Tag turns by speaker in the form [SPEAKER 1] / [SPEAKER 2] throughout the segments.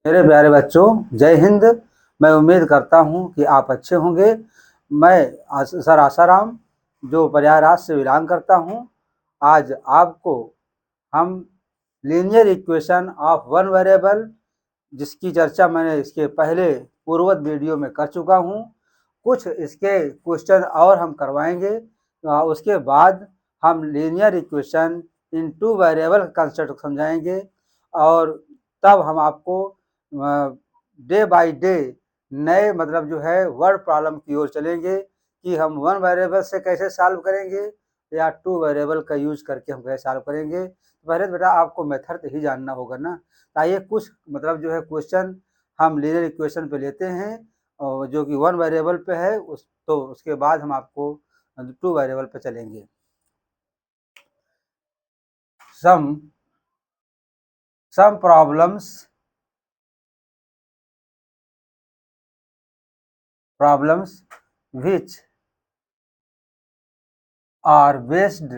[SPEAKER 1] मेरे प्यारे बच्चों, जय हिंद। मैं उम्मीद करता हूं कि आप अच्छे होंगे। मैं सर आसाराम जो प्रयागराज से बिलोंग करता हूं। आज आपको हम linear equation of one variable, जिसकी चर्चा मैंने इसके पहले पूर्वत वीडियो में कर चुका हूं, कुछ इसके क्वेश्चन और हम करवाएंगे। उसके बाद हम लीनियर इक्वेशन इन टू वेरिएबल कंसेप्ट समझाएंगे और तब हम आपको डे बाय डे नए मतलब जो है वर्ड प्रॉब्लम की ओर चलेंगे कि हम वन वेरिएबल से कैसे सॉल्व करेंगे या टू वेरिएबल का यूज करके हम कैसे सॉल्व करेंगे। पहले तो बेटा आपको मेथड ही जानना होगा ना। आइए कुछ मतलब जो है क्वेश्चन हम लीनियर इक्वेशन पे लेते हैं और जो कि वन वेरिएबल पे है तो उसके बाद हम आपको टू वेरिएबल पे चलेंगे। सम problems which are based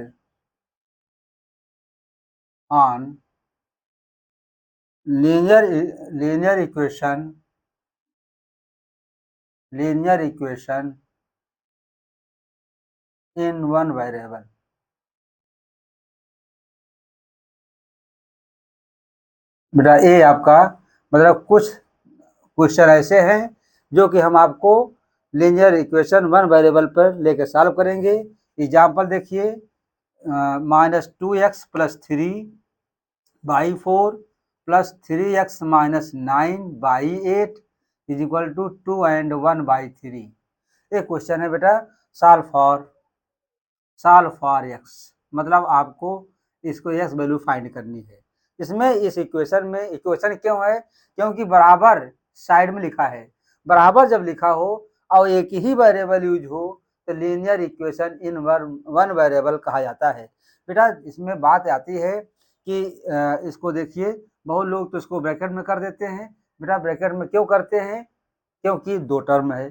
[SPEAKER 1] on linear equation in one variable। बेटा ये आपका मतलब कुछ क्वेश्चन ऐसे हैं जो कि हम आपको लीनियर इक्वेशन वन वेरिएबल पर लेकर सॉल्व करेंगे। एग्जाम्पल देखिए, -2x+3/4 +3x - 9/8 is equal to 2 and 1/3। ये क्वेश्चन है बेटा सॉल्व फॉर x, मतलब आपको इसको x वैल्यू फाइंड करनी है। इसमें इस इक्वेशन में इक्वेशन क्यों है? क्योंकि बराबर साइड में लिखा है। बराबर जब लिखा हो और एक ही वेरिएबल यूज हो तो linear equation in one variable कहा जाता है। बेटा इसमें बात आती है कि इसको देखिए, बहुत लोग तो इसको ब्रैकेट में कर देते हैं। बेटा ब्रैकेट में क्यों करते हैं? क्योंकि दो टर्म है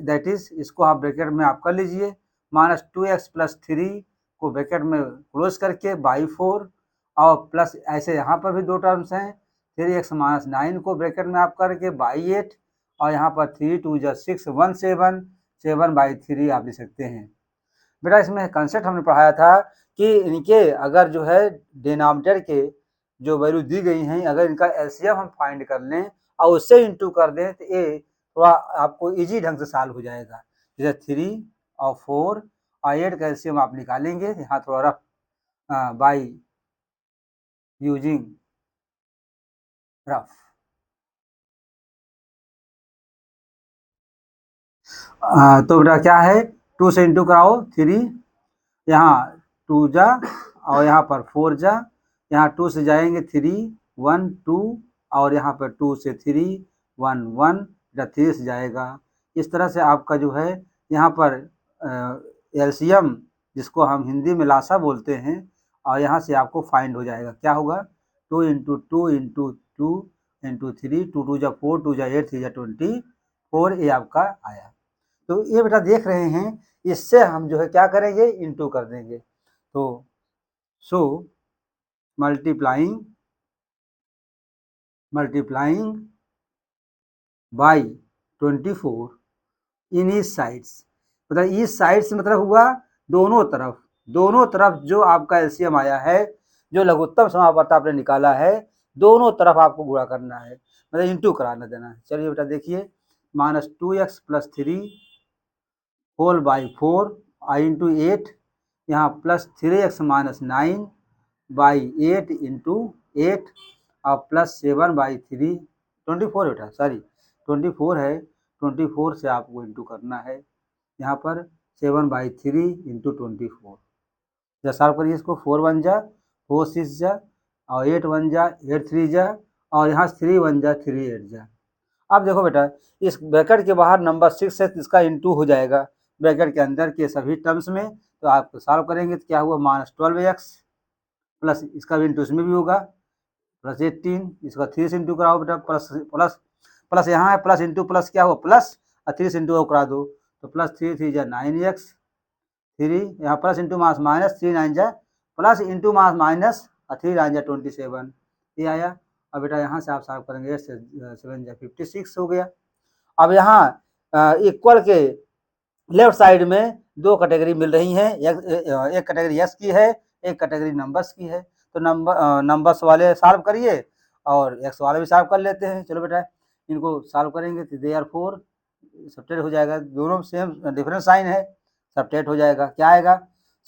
[SPEAKER 1] दैट इज, इसको आप ब्रैकेट में आप कर लीजिए। -2x+3 को ब्रैकेट में क्लोज करके /4 और प्लस ऐसे यहाँ पर भी दो टर्म्स हैं। 3x - 9 को ब्रैकेट में आप करके /8 और यहाँ पर 3 2 6 1 7 7/3 आप लिख सकते हैं। बेटा इसमें कंसेप्ट हमने पढ़ाया था कि इनके अगर जो है डिनोमिनेटर के जो वैल्यू दी गई हैं, अगर इनका एलसीएम हम फाइंड कर लें और उससे इंटू कर दें तो ये थोड़ा आपको इजी ढंग से सॉल्व हो जाएगा। जैसे 3 और 4 और 8 का एलसीएम आप निकालेंगे, यहाँ थोड़ा रफ बाई यूजिंग रफ। तो बेटा क्या है, 2 से इंटू कराओ 3, यहाँ 2 जा और यहाँ पर 4 जा, यहाँ 2 से जाएंगे 3 1 2 और यहाँ पर 2 से 3 1 1, 3 से जाएगा। इस तरह से आपका जो है यहाँ पर एलसीएम, जिसको हम हिंदी में लासा बोलते हैं, और यहाँ से आपको फाइंड हो जाएगा। क्या होगा, 2 × 2 × 2 × 3, 2 2 जा 4, 2 जा 8, 3 जा 24, ये आपका आया। तो ये बेटा देख रहे हैं, इससे हम जो है क्या करेंगे, इंटू कर देंगे। तो so multiplying by 24 in each sides, मतलब ईच साइड्स मतलब हुआ दोनों तरफ जो आपका एलसीएम आया है, जो लघुत्तम समापवर्त आपने निकाला है, दोनों तरफ आपको गुणा करना है, मतलब इंटू कराना देना है। चलिए बेटा देखिए, -2x+3 whole by 4 I into 8, यहाँ +3x - 9/8 इंटू 8 और +7/3, 24 बेटा, सॉरी 24 है, 24 से आपको इंटू करना है। यहाँ पर 7/3 इंटू 24, जब सॉल्व करिए इसको, 4 1 जा 4 6 जा और 8 1 जा 8 3 जा और यहाँ 3 1 जा 3 8 जा। अब देखो बेटा, इस ब्रैकेट के बाहर नंबर 6 है तो इसका इंटू हो जाएगा ब्रैकेट के अंदर के सभी टर्म्स में। तो आप सॉल्व करेंगे तो क्या हुआ, -12x प्लस इसका भी इंटू इसमें भी होगा +18, इसका 3 से इंटू कराओ बेटा, प्लस प्लस प्लस यहाँ है प्लस इंटू प्लस क्या हुआ प्लस, और 3 से इंटू करा दो तो +3 3 जा 9x, 3 यहाँ प्लस इंटू माइनस 3 9 जा प्लस इंटू माइनस और 3 9 जा 27, ये आया। अब बेटा यहाँ से आप सॉल्व करेंगे 7 या 56 हो गया। अब यहाँ इक्वल के लेफ्ट साइड में दो कैटेगरी मिल रही हैं, एक कैटेगरी यस की है, एक कैटेगरी नंबर्स की है। तो नंबर्स वाले सॉल्व करिए और एक्स वाले भी सॉल्व कर लेते हैं। चलो बेटा इनको सॉल्व करेंगे तो देयरफॉर सब्ट्रैक्ट हो जाएगा, दोनों सेम डिफरेंट साइन है, सब्ट्रैक्ट हो जाएगा। क्या आएगा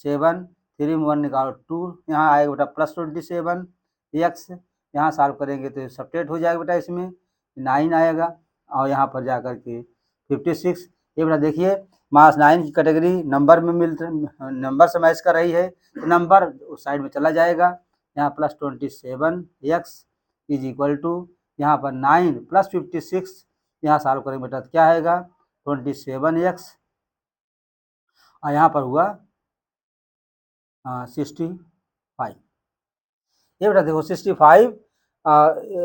[SPEAKER 1] 7 3 में 1 निकालो 2, यहाँ आएगा बेटा +27 एक्स, यहाँ सॉल्व करेंगे तो सब्ट्रैक्ट हो जाएगा बेटा, इसमें 9 आएगा और यहाँ पर जा कर के 56। ये बेटा देखिए मास 9 की कैटेगरी नंबर में नंबर से मैच कर रही है, तो नंबर उस साइड में चला जाएगा। यहाँ +27 एक्स इज इक्वल टू यहाँ पर 9 + 56, यहाँ सॉल्व करेंगे बेटा तो क्या आएगा 27 एक्स और यहाँ पर हुआ 65। ये बेटा देखो 65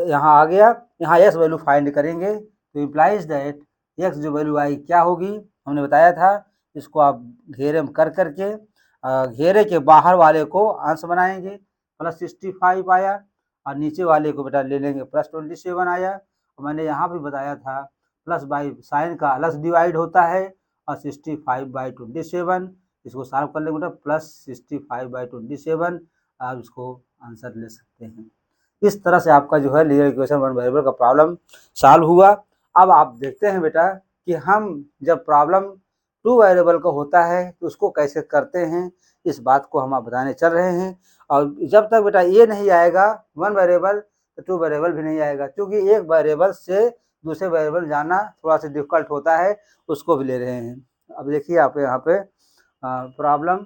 [SPEAKER 1] यहाँ आ गया। यहाँ एक्स वैल्यू फाइंड करेंगे तो इम्प्लाइज दैट एक्स जो वैल्यू आई क्या होगी, हमने बताया था इसको आप घेरे में कर करके घेरे के बाहर वाले को अंश बनाएंगे, +65 आया और नीचे वाले को बेटा ले लेंगे +27 आया। और मैंने यहाँ भी बताया था प्लस बाई साइन का अलग डिवाइड होता है और 65/27, इसको सॉल्व कर लेंगे बेटा +65/27, आप इसको आंसर ले सकते हैं। इस तरह से आपका जो है लीनियर इक्वेशन वन वेरिएबल का प्रॉब्लम सॉल्व हुआ। अब आप देखते हैं बेटा कि हम जब प्रॉब्लम टू वेरिएबल का होता है तो उसको कैसे करते हैं, इस बात को हम आप बताने चल रहे हैं। और जब तक बेटा ये नहीं आएगा वन वेरिएबल तो टू वेरिएबल भी नहीं आएगा, क्योंकि एक वेरिएबल से दूसरे वेरिएबल जाना थोड़ा सा डिफिकल्ट होता है, उसको भी ले रहे हैं। अब देखिए आप यहाँ पे problem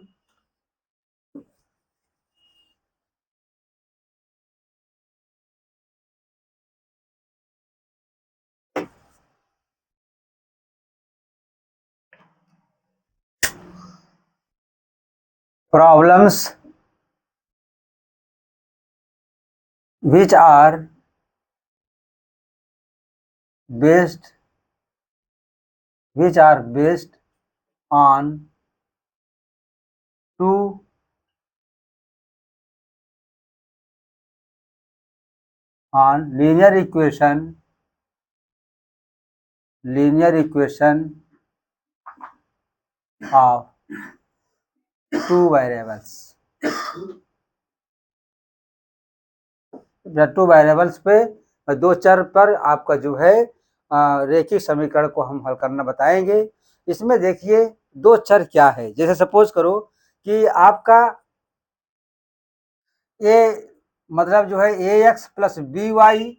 [SPEAKER 1] problems which are based on two linear equation of two variables। Two variables पे दो चर पर आपका जो है रेखिक समीकरण को हम हल करना बताएंगे। इसमें देखिए दो चर क्या है, जैसे सपोज करो कि आपका ए मतलब जो है ax + by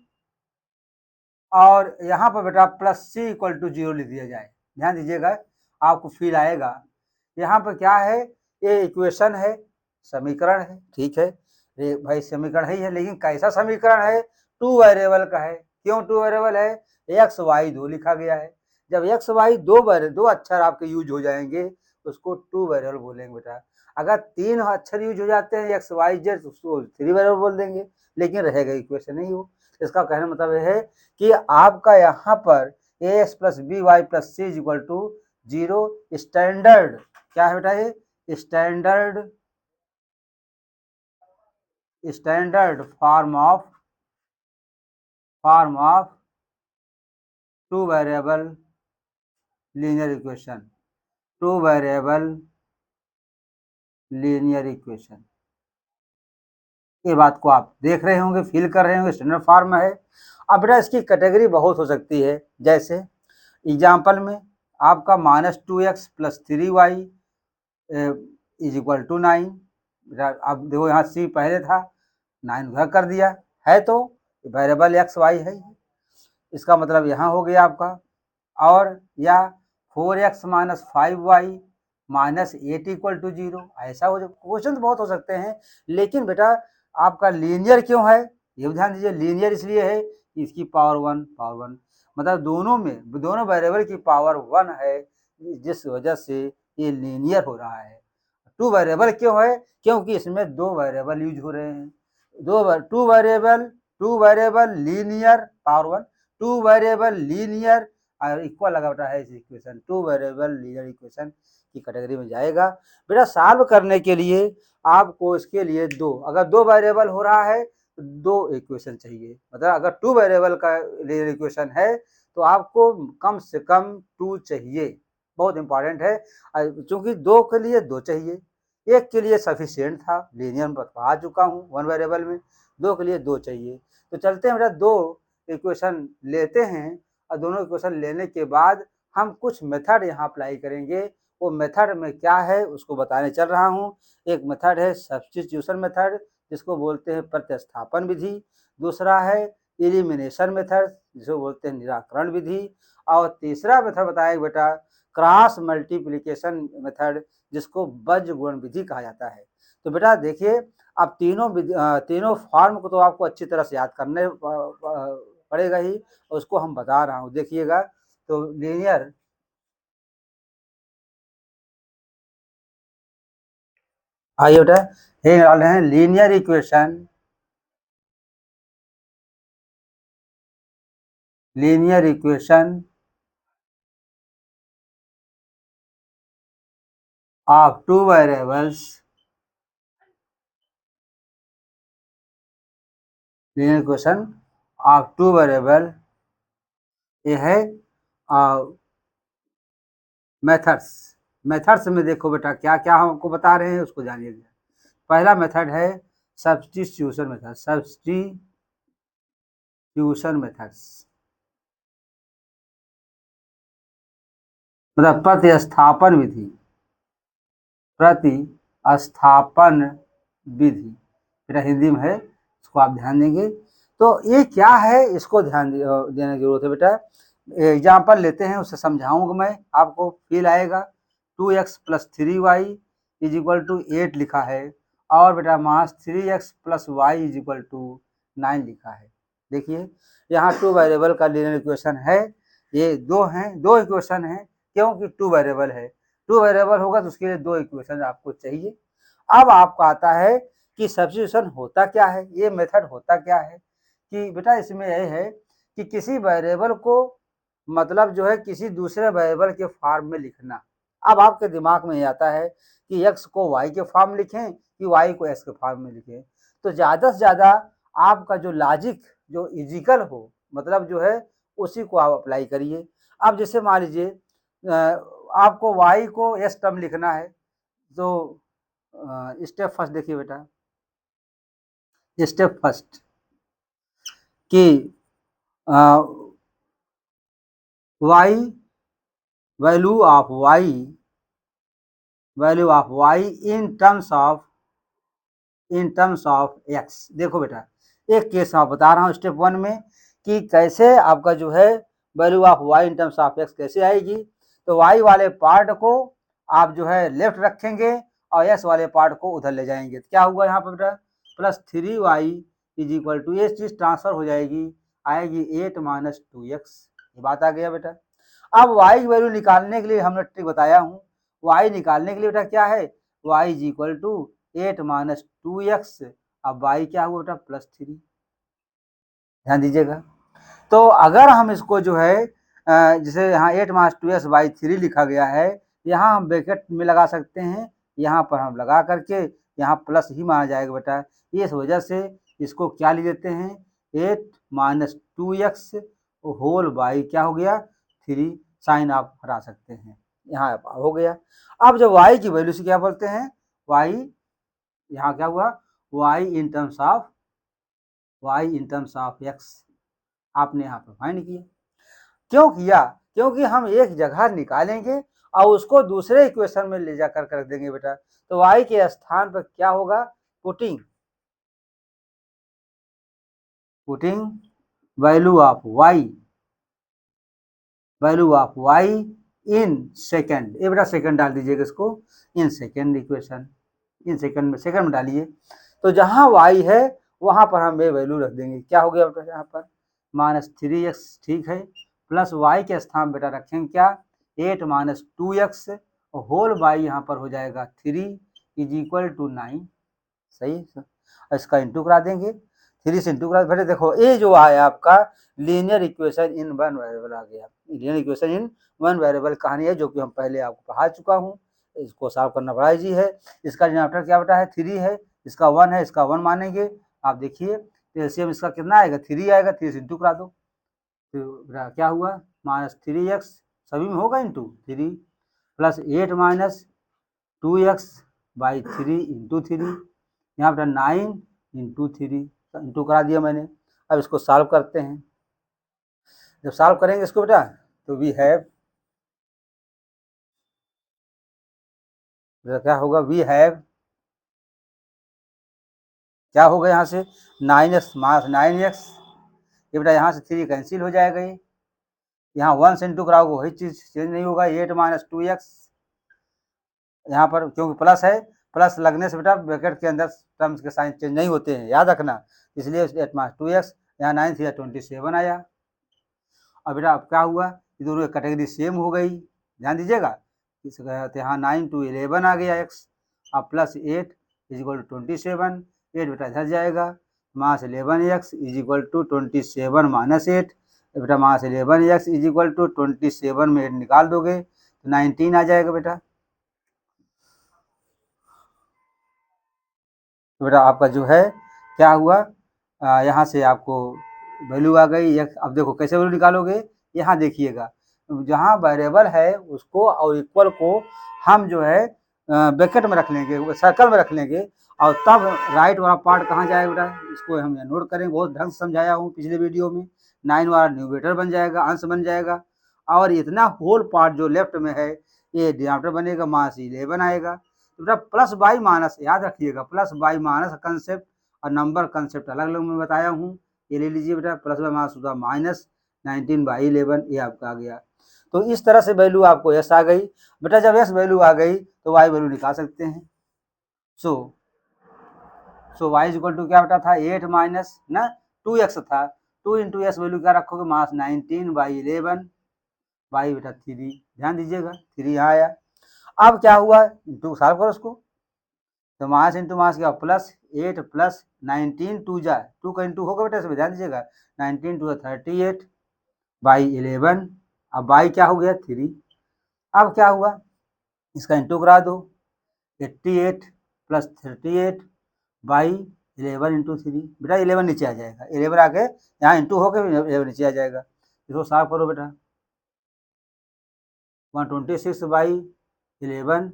[SPEAKER 1] और यहाँ पर बेटा +c = 0 लिख दिया जाए। ध्यान दीजिएगा आपको फील आएगा। यहाँ पर क्या है, ये इक्वेशन है, समीकरण है, ठीक है भाई समीकरण ही है, लेकिन कैसा समीकरण है, टू वेरिएबल का है। क्यों टू वेरिएबल है, एक्स वाई दो लिखा गया है। जब एक्स वाई दो अक्षर आपके यूज हो जाएंगे उसको टू वेरिएबल बोलेंगे बेटा। अगर तीन अक्षर यूज हो जाते हैं एक्स वाई जेड तो उसको थ्री वेरिएबल बोल देंगे, लेकिन रहेगा इक्वेशन नहीं हो। इसका कहने मतलब है कि आपका यहाँ पर ax + by + c = 0 स्टैंडर्ड क्या है बेटा, ये standard form of two variable linear equation. ये बात को आप देख रहे होंगे, फील कर रहे होंगे, स्टैंडर्ड फॉर्म है। अब बेटा इसकी कैटेगरी बहुत हो सकती है, जैसे एग्जाम्पल में आपका -2x + 3y = 9। अब देखो यहाँ c पहले था, 9 उधर कर दिया है तो वेरिएबल एक्स वाई है, इसका मतलब यहाँ हो गया आपका। और या 4x - 5y -8 = 0, ऐसा हो, क्वेश्चन बहुत हो सकते हैं। लेकिन बेटा आपका लीनियर क्यों है, ये ध्यान दीजिए, लीनियर इसलिए है कि इसकी पावर वन मतलब दोनों वेरिएबल की पावर 1 है, जिस वजह से ये लीनियर हो रहा है। टू वेरिएबल क्यों है, क्योंकि इसमें दो वेरिएबल यूज हो रहे हैं। Two variable linear power 1, two variable linear और इक्वल लगा होता है इस equation, two variable linear equation की कैटेगरी में जाएगा। बेटा सॉल्व करने के लिए आपको इसके लिए अगर दो वेरिएबल हो रहा है दो इक्वेशन चाहिए। मतलब अगर 2 वेरिएबल का लीनियर इक्वेशन है तो आपको कम से कम 2 चाहिए, बहुत इंपॉर्टेंट है। चूंकि 2 के लिए 2 चाहिए, 1 के लिए सफिशियंट था, लीनियर में बता चुका हूँ 1 वेरिएबल में, 2 के लिए 2 चाहिए। तो चलते हैं बेटा 2 इक्वेशन लेते हैं और दोनों इक्वेशन लेने के बाद हम कुछ मेथड यहाँ अप्लाई करेंगे। वो मेथड में क्या है उसको बताने चल रहा हूँ। एक मेथड है सब्स्टिट्यूशन मेथड, जिसको बोलते हैं प्रतिस्थापन विधि। दूसरा है एलिमिनेशन मेथड, जिसको बोलते हैं निराकरण विधि। और तीसरा मेथड बताया बेटा क्रॉस मल्टीप्लिकेशन मेथड, जिसको बीजगुणन विधि कहा जाता है। तो बेटा देखिए, अब तीनों फॉर्म को तो आपको अच्छी तरह से याद करने पड़ेगा ही, उसको हम बता रहा हूँ, देखिएगा। तो लीनियर आइए बेटा, ये वाले हैं linear equation, linear equation of two variables, linear equation of two variable, ये है मेथड्स। मेथड्स में देखो बेटा क्या क्या हम आपको बता रहे हैं उसको जानिएगा। पहला मेथड है सब्स्टिट्यूशन मेथड, सब्स्टिट्यूशन मेथड्स मतलब प्रतिस्थापन विधि, प्रतिस्थापन विधि बेटा हिंदी में है, इसको आप ध्यान देंगे। तो ये क्या है इसको ध्यान देने की जरूरत है बेटा। एग्जाम्पल लेते हैं, उससे समझाऊंगा मैं, आपको फील आएगा। 2x + 3y = 8 लिखा है और बेटा मास 3x + y = 9 लिखा है। देखिए यहाँ 2 वेरिएबल का लीनियर इक्वेशन है, ये दो इक्वेशन है, क्योंकि 2 वेरिएबल है। 2 वेरिएबल होगा तो उसके लिए 2 इक्वेशन आपको चाहिए। अब आपको आता है कि सब्स्टिट्यूशन होता क्या है, ये मेथड होता क्या है कि बेटा इसमें यह है कि किसी वेरिएबल को मतलब जो है किसी दूसरे वेरिएबल के फॉर्म में लिखना। अब आपके दिमाग में ये आता है कि x को y के फॉर्म में लिखें कि y को s के फॉर्म में लिखें। तो ज़्यादा से ज़्यादा आपका जो लॉजिक जो इजिकल हो, मतलब जो है उसी को आप अप्लाई करिए। अब जैसे मान लीजिए आपको y को s टर्म लिखना है, तो स्टेप फर्स्ट देखिए बेटा, स्टेप फर्स्ट कि y value of y in terms of x। देखो बेटा एक केस मैं बता रहा हूँ स्टेप 1 में कि कैसे आपका जो है value of y in terms of x कैसे आएगी। तो y वाले पार्ट को आप जो है लेफ्ट रखेंगे और s वाले पार्ट को उधर ले जाएंगे, तो क्या हुआ यहाँ पर बेटा +3y = ये चीज ट्रांसफर हो जाएगी, आएगी 8 - 2x। ये बात आ गया बेटा। अब y की वैल्यू निकालने के लिए हमने ट्रिक बताया हूँ। y निकालने के लिए बेटा क्या है, y = 8 - 2x। अब y क्या हुआ बेटा +3, ध्यान दीजिएगा। तो अगर हम इसको जो है जैसे यहाँ 8 - 2x/3 लिखा गया है, यहाँ हम ब्रैकेट में लगा सकते हैं, यहाँ पर हम लगा करके यहाँ प्लस ही माना जाएगा बेटा। इस वजह से इसको क्या लिख देते हैं 8 - 2x होल बाई क्या हो गया 3, साइन आप हटा सकते हैं, यहाँ हो गया। अब जब y की वैल्यू से क्या बोलते हैं, y यहाँ क्या हुआ y in terms of x आपने यहाँ पर फाइंड किया। क्यों किया, क्योंकि हम एक जगह निकालेंगे और उसको दूसरे इक्वेशन में ले जाकर कर देंगे बेटा। तो y के स्थान पर क्या होगा, putting value of y in second. ये बेटा सेकंड डाल दीजिएगा इसको, in second equation, in second में डालिए। तो जहां y है वहां पर हम ये वैल्यू रख देंगे। क्या हो गया बेटा यहाँ पर -3x, ठीक है, प्लस y के स्थान बेटा रखेंगे क्या 8 - 2x होल बाई यहाँ पर हो जाएगा 3 = 9। सही, इसका इंटू करा देंगे, 3 से इंटू करा। बेटे देखो ये जो आया आपका linear equation in one variable आ गया। Linear equation in one variable कहानी है जो कि हम पहले आपको पढ़ा चुका हूँ, इसको सॉल्व करना बड़ा इजी है। इसका डिनोमिनेटर क्या बेटा है 3 है, इसका 1 है, इसका 1 मानेंगे। आप देखिए तो एलसीएम इसका कितना आएगा, 3 आएगा, 3 से इंटू करा दो, तो क्या हुआ -3x सभी में होगा into 3 plus 8 minus 2x by 3 into 3, यहाँ बेटा 9 इंटू 3 इंटू करा दिया मैंने। अब इसको सॉल्व करते हैं, जब सॉल्व करेंगे इसको बेटा तो वी हैव, क्या होगा, वी हैव, क्या होगा यहाँ से 9x माइनस 9x, ये बेटा यहाँ से 3 कैंसिल हो जाएगा, ये यहाँ 1 से इंटू कराओगे वही चीज़ चेंज नहीं होगा, 8 माइनस 2x, यहाँ पर क्योंकि प्लस है, प्लस लगने से बेटा ब्रैकेट के अंदर टर्म्स के साइन चेंज नहीं होते हैं, याद रखना, इसलिए 8 माइनस 2x, यहाँ 9 से 27 आया। अब बेटा अब क्या हुआ, ये दोनों कैटेगरी सेम हो गई, ध्यान दीजिएगा, तो यहाँ 9 to 11 आ गया x, अब प्लस 8 इज इक्वल टू 27, 8 बेटा इधर जाएगा, minus 11x is equal to 27 minus 8, बेटा मास 11x इज इक्वल टू 27 में 8 निकाल दोगे तो 19 आ जाएगा बेटा। तो बेटा आपका जो है क्या हुआ, यहाँ से आपको वैल्यू आ गई। अब देखो कैसे वैल्यू निकालोगे, यहाँ देखिएगा, जहाँ वेरिएबल है उसको और इक्वल को हम जो है ब्रैकेट में रख लेंगे, सर्कल में रख लेंगे, और तब राइट वाला पार्ट कहाँ जाएगा बेटा, इसको हम नोट करेंगे, बहुत ढंग से समझाया हूँ पिछले वीडियो में। 9 वाला न्यूमरेटर बन जाएगा, अंश बन जाएगा, और इतना होल पार्ट जो लेफ्ट में है ये डिनोमिनेटर बनेगा, माइनस 11 आएगा। तो बेटा प्लस बाई माइनस याद रखिएगा, प्लस बाई माइनस कंसेप्ट और नंबर कंसेप्ट अलग अलग मैं बताया हूँ, ये ले लीजिए बेटा, प्लस बाई माइनस होता माइनस 19/11, ये आपका आ गया। तो इस तरह से वैल्यू आपको एस आ गई बेटा, जब एस वैल्यू आ गई तो वाई वैल्यू निकाल सकते हैं। सो वाई इज इक्वल टू क्या बेटा था 8 माइनस ना 2x था, 2 इंटू एस वैल्यू क्या रखोगे, माइनस 19/11 बाई बेटा 3, ध्यान दीजिएगा 3 यहाँ आया। अब क्या हुआ, इंटू सॉल्व करो उसको, तो मास इंटू मास क्या प्लस 8 प्लस 19 2 जा 2 का इंटू होगा बेटा, इसमें ध्यान दीजिएगा, 19 2 38 बाई 11, अब बाई क्या हो गया 3, अब क्या हुआ इसका इंटू करा दो, 88 प्लस 38 बाई 11 इंटू 3, बेटा 11 नीचे आ जाएगा, 11 आके यहाँ इंटू हो गए 11 नीचे आ जाएगा, इसको सॉल्व करो बेटा, 126/11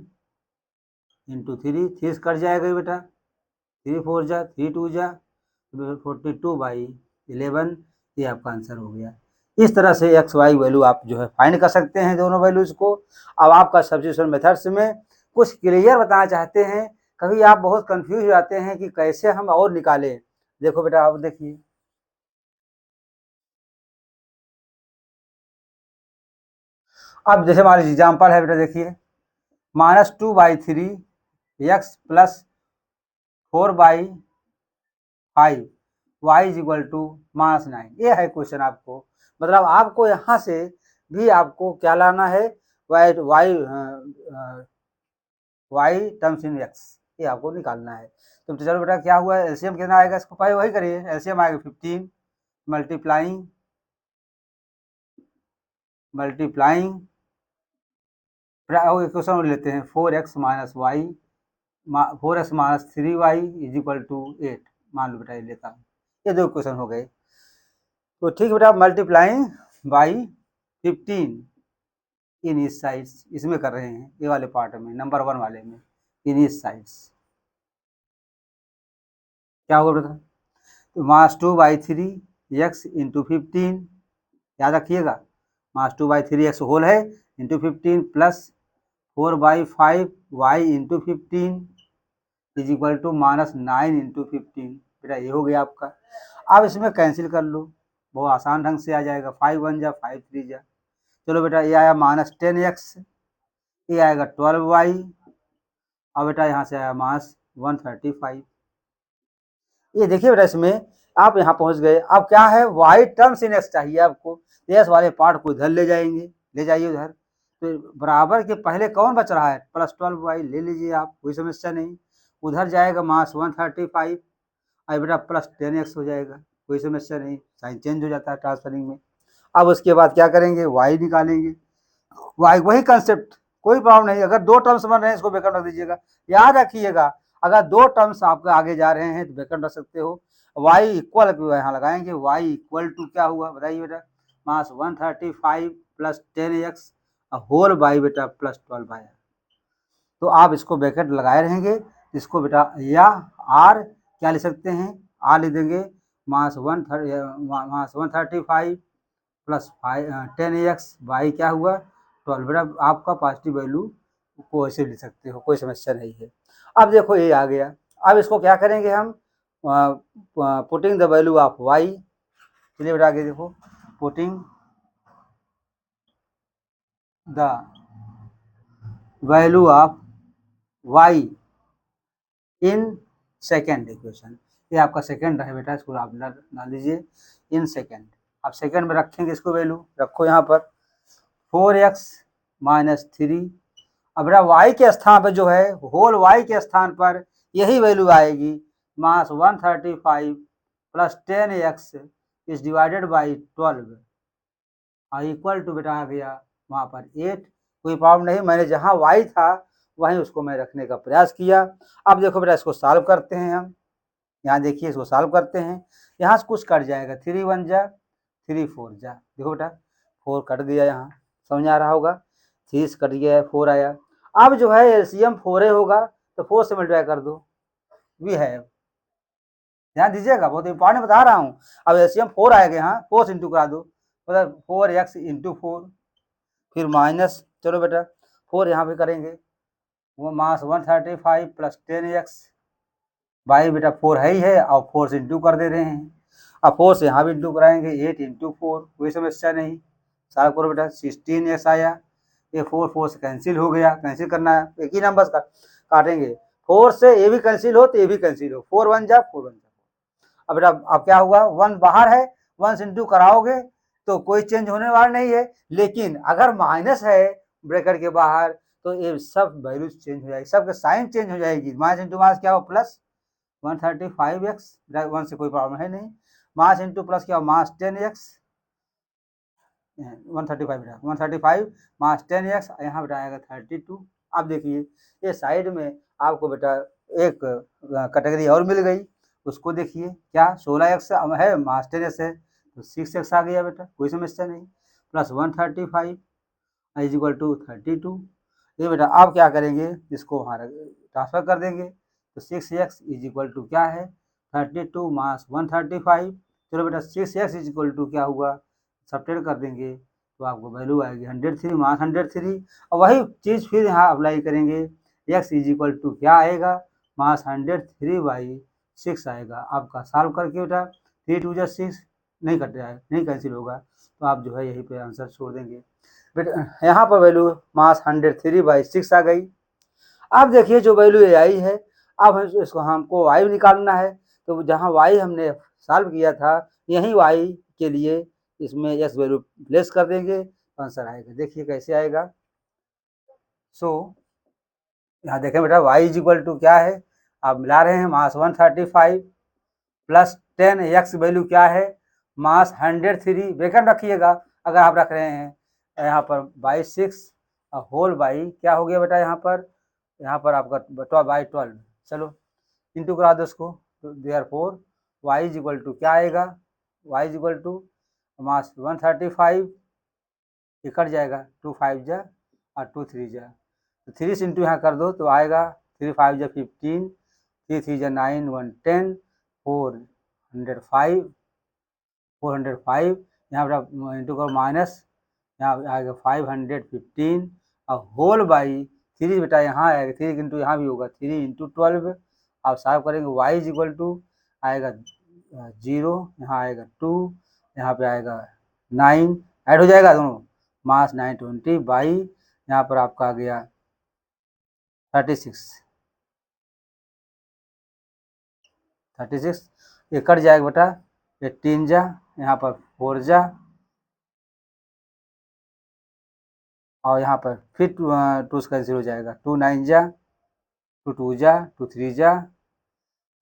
[SPEAKER 1] इंटू 3, 3 कट जाएगा बेटा, 3 4 जा 3 2 जा 42/11, ये आपका आंसर हो गया। इस तरह से एक्स वाई वैल्यू आप जो है फाइंड कर सकते हैं दोनों वैल्यूज को। अब आपका सब्स्टिट्यूशन मेथड्स में कुछ क्लियर बताना चाहते हैं, कभी आप बहुत कंफ्यूज हो जाते हैं कि कैसे हम और निकालें। देखो बेटा आप देखिए, अब जैसे हमारे एग्जाम्पल है बेटा, देखिए -2/3 x प्लस 4/5 y इज इक्वल टू -9, ये है क्वेश्चन आपको, मतलब आपको यहाँ से भी आपको क्या लाना है, y टर्म्स इन x, ये आपको निकालना है। तो चलो बेटा क्या हुआ, एलसीएम कितना आएगा, इसको पहले वही करिए, एलसीएम आएगा 15 मल्टीप्लाइंग क्वेश्चन लेते हैं 4x minus 3y is equal to 8, मान लो बेटा ये लेता हूँ, ये दो क्वेश्चन हो गए। तो ठीक बेटा, मल्टीप्लाइंग बाई 15 इन इस साइड्स, इसमें कर रहे हैं, ये वाले पार्ट में नंबर 1 वाले में, इन इस साइड्स क्या होगा बेटा, तो -2/3 x इंटू 15, याद रखिएगा -2/3 x होल है into 15 plus 4/5 y into 15 is equal to -9 into 15, बेटा ये हो गया आपका। अब इसमें कैंसिल कर लो, बहुत आसान ढंग से आ जाएगा, 5 1 जा 5 3 जा, चलो बेटा ये आया -10x, ये आएगा 12y, अब बेटा यहाँ से आया -135, ये देखिए बेटा इसमें आप यहाँ पहुँच गए। अब क्या है, y टर्म्स इन x चाहिए आपको, एस वाले पार्ट को इधर ले जाएंगे, ले जाइए उधर, तो बराबर के पहले कौन बच रहा है, +12y ले लीजिए आप, कोई समस्या नहीं, उधर जाएगा -135, अब बेटा +10x हो जाएगा, कोई समस्या नहीं, साइन चेंज हो जाता है ट्रांसफरिंग में। अब उसके बाद क्या करेंगे, y निकालेंगे, y वही कंसेप्ट, कोई प्रॉब्लम नहीं, अगर 2 टर्म्स बन रहे हैं इसको ब्रैकेट रख दीजिएगा, याद रखिएगा अगर 2 टर्म्स आपके आगे जा रहे हैं तो ब्रैकेट रख सकते हो, y इक्वल यहाँ लगाएंगे, y इक्वल टू क्या हुआ बताइए बेटा, मास 135 प्लस 10x होल बाई बेटा प्लस 12 आया। तो आप इसको ब्रैकेट लगाए रहेंगे, इसको बेटा या r क्या लिख सकते हैं, r लिख देंगे मास 135 प्लस 10x बाई क्या हुआ 12, बेटा आपका पॉजिटिव वैल्यू को ऐसे लिख सकते हो, कोई समस्या नहीं है। अब देखो ये आ गया, अब इसको क्या करेंगे हम, putting the value of y, चलिए बेटा आगे देखो, putting the value of y in second equation, ये आपका सेकेंड है बेटा, इसको आप डाल दीजिए इन सेकेंड, आप सेकेंड में रखेंगे इसको वैल्यू, रखो यहाँ पर 4x माइनस 3, अब बेटा y के स्थान पर जो है, होल y के स्थान पर यही वैल्यू आएगी, मास 135 plus 10x is divided by 12 और इक्वल टू बेटा आ गया वहाँ पर 8, कोई प्रॉब्लम नहीं, मैंने जहाँ y था वहीं उसको मैं रखने का प्रयास किया। अब देखो बेटा इसको सॉल्व करते हैं हम, यहाँ देखिए इसको सॉल्व करते हैं, यहाँ से कुछ कट जाएगा, 3 1 जा 3 4 जा, देखो बेटा 4 कट गया, यहाँ समझ आ रहा होगा, 3 से कट गया है 4 आया। अब जो है एलसीएम 4 होगा तो 4 से मल्टीप्लाई कर दो, वी है, ध्यान दीजिएगा बहुत इंपॉर्टेंट बता रहा हूँ। अब एलसीएम 4 आएगा, यहाँ 4 से इंटू करा दो, मतलब 4x इंटू 4, फिर माइनस, चलो बेटा 4 यहाँ पे करेंगे, वो मास 135 प्लस 10x बाई बेटा 4 है ही है, और 4 से इंटू कर दे रहे हैं, अब 4 से यहाँ भी इंटू कराएंगे, 8 इंटू 4, कोई समस्या नहीं, सॉल्व करो बेटा 16x आया, ये 4 से कैंसिल हो गया, कैंसिल करना है एक ही नंबर का काटेंगे, 4 से ये भी कैंसिल हो तो ये भी कैंसिल हो, 4 1 जा 4 1 जा, अब बेटा अब क्या हुआ, 1 बाहर है, 1 से इंटू कराओगे तो कोई चेंज होने वाला नहीं है, लेकिन अगर माइनस है ब्रैकेट के बाहर तो ये सब वैल्यू चेंज हो जाएगी, सबके साइन चेंज हो जाएगी, माइनस इंटू माइनस क्या हो प्लस 135x, 1 से कोई प्रॉब्लम है नहीं, मास इंटू प्लस क्या हो मास 10x, 135 बेटा 135 मास 10x, यहाँ बेटा आएगा 32। अब देखिए ये साइड में आपको बेटा एक कैटेगरी और मिल गई, उसको देखिए क्या 16x है, मास 10x है तो 6x आ गया बेटा, कोई समस्या नहीं, प्लस 135 इज इक्वल टू 32, ये बेटा आप क्या करेंगे, इसको वहाँ ट्रांसफर कर देंगे, तो 6x इज इक्वल टू क्या है 32 मास 135, चलो बेटा 6x इज इक्वल टू क्या हुआ, सब्ट्रैक्ट कर देंगे तो आपको वैल्यू आएगी 103 मास 103, और वही चीज़ फिर यहाँ अप्लाई करेंगे, x इज इक्वल टू क्या आएगा मास 103 बाई 6 आएगा, आपका सॉल्व करके बेटा 3 2 6 नहीं कट जाए, नहीं कैंसिल होगा, तो आप जो है यहीं पे आंसर छोड़ देंगे बेटा, यहाँ पर वैल्यू मास 103 बाई 6 आ गई। अब देखिए जो वैल्यू ए आई है, अब इसको हमको वाई निकालना है, तो जहाँ वाई हमने सॉल्व किया था यही वाई के लिए इसमें एक्स वैल्यू प्लेस कर देंगे, आंसर आएगा, देखिए कैसे आएगा। सो यहाँ देखें बेटा वाई इज इक्वल टू क्या है, आप मिला रहे हैं मास 135 प्लस 10 एक्स वैल्यू क्या है मास 103, ब्रैकेट रखिएगा अगर आप रख रहे हैं, यहाँ पर बाई 6 होल बाई क्या हो गया बेटा, यहाँ पर आपका बाई 12, चलो इंटू करा दो उसको, तो therefore y is equal to क्या आएगा, y is equal to minus 135, ये कट जाएगा 2 5 जा और 2 3 जा, तो 3 से इंटू यहाँ कर दो तो आएगा 3 5 जा 15, 3 3 जा 9 1 10, 405 यहाँ पर इंटू करो माइनस, यहाँ आएगा 515 और होल बाई 3 बेटा यहाँ आएगा, 3 इंटू यहाँ भी होगा 3 इंटू 12, आप सॉल्व करेंगे y इज इक्वल टू आएगा 0, यहाँ आएगा 2, यहाँ पे आएगा 9, ऐड हो जाएगा दोनों, मास 920 बाई यहाँ पर आपका आ गया 36, ये कट जाएगा बेटा, 18 जा यहाँ पर 4 जा और यहाँ पर फिर 2 से कैंसिल हो जाएगा, 2 9 जा 2 2 जा 2 3 जा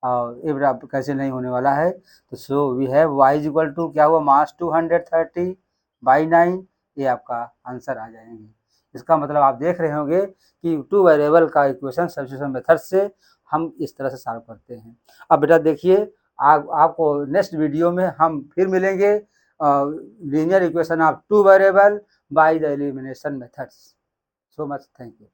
[SPEAKER 1] और ये बेटा कैंसिल नहीं होने वाला है, तो so we have y is equal to क्या हुआ मास 230 बाई 9, ये आपका आंसर आ जाएंगे। इसका मतलब आप देख रहे होंगे कि 2 वेरिएबल का इक्वेशन सब्स्टिट्यूशन मेथड से हम इस तरह से सॉल्व करते हैं। अब बेटा देखिए आपको नेक्स्ट वीडियो में हम फिर मिलेंगे linear equation of two variable by the elimination methods. So much, thank you.